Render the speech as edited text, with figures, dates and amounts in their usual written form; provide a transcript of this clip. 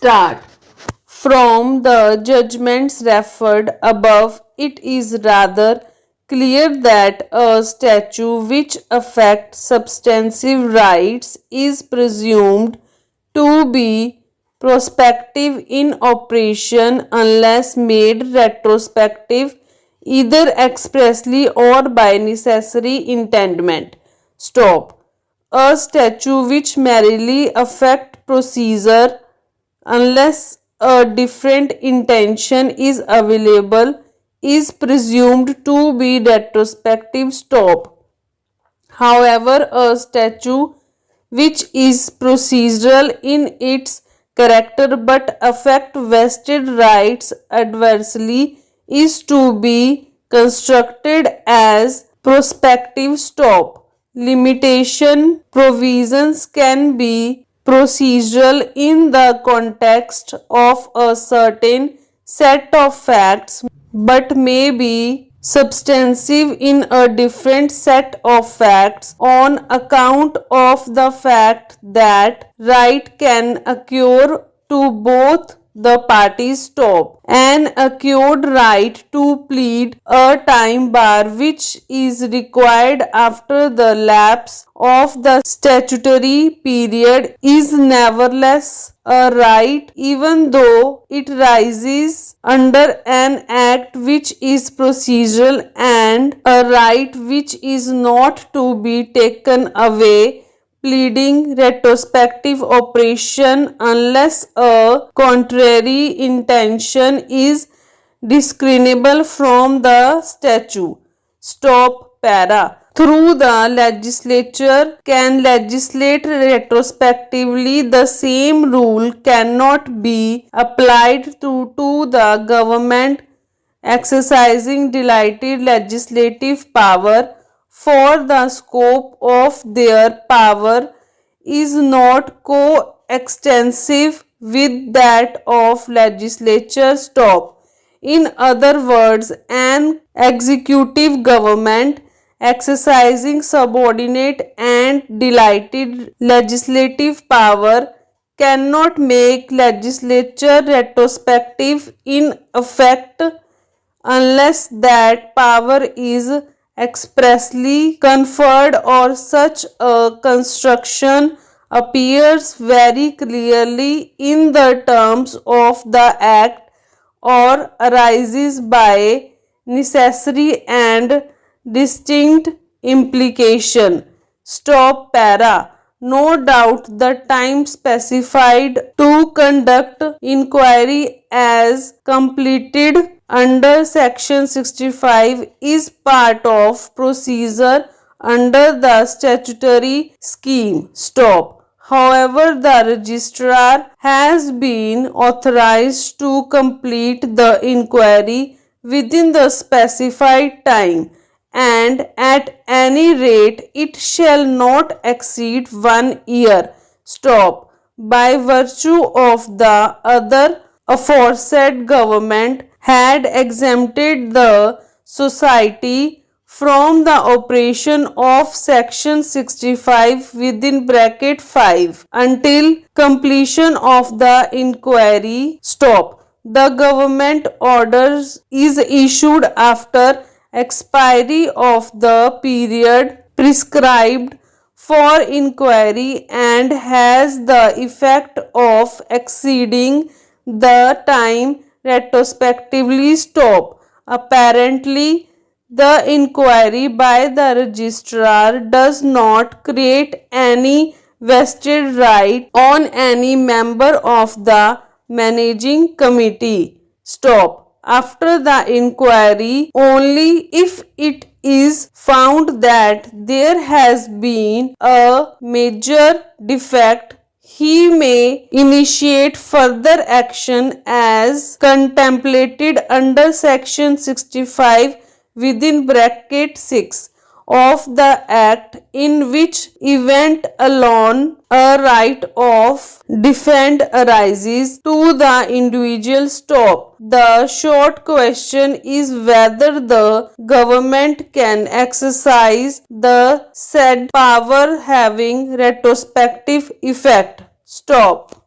Start. From the judgments referred above, it is rather clear that a statute which affects substantive rights is presumed to be prospective in operation unless made retrospective either expressly or by necessary intendment. Stop. A statute which merely affects procedure unless a different intention is available is presumed to be retrospective. Stop. However, a statute which is procedural in its character but affect vested rights adversely is to be construed as prospective. Stop. Limitation provisions can be procedural in the context of a certain set of facts but may be substantive in a different set of facts on account of the fact that right can occur to both the parties. Stop. An acquired right to plead a time bar which is required after the lapse of the statutory period is nevertheless a right even though it rises under an act which is procedural, and a right which is not to be taken away pleading retrospective operation unless a contrary intention is discernible from the statute. Stop. Para. Through the legislature can legislate retrospectively, the same rule cannot be applied to the government exercising delegated legislative power, for the scope of their power is not coextensive with that of legislature. Stop. In other words, an executive government exercising subordinate and delegated legislative power cannot make legislature retrospective in effect unless that power is expressly conferred or such a construction appears very clearly in the terms of the act or arises by necessary and distinct implication. Stop. Para. No doubt the time specified to conduct inquiry as completed under section 65 is part of procedure under the statutory scheme. Stop. However, the registrar has been authorized to complete the inquiry within the specified time, and at any rate it shall not exceed 1 year. Stop. By virtue of the other aforesaid, government had exempted the society from the operation of section 65 within bracket 5 until completion of the inquiry. Stop. The government orders is issued after expiry of the period prescribed for inquiry and has the effect of exceeding the time retrospectively. Stop. Apparently, the inquiry by the registrar does not create any vested right on any member of the managing committee. Stop. After the inquiry, only if it is found that there has been a major defect, he may initiate further action as contemplated under section 65 within bracket 6 of the Act, in which event alone a right of defense arises to the individual. Stop. The short question is whether the government can exercise the said power having retrospective effect. Stop.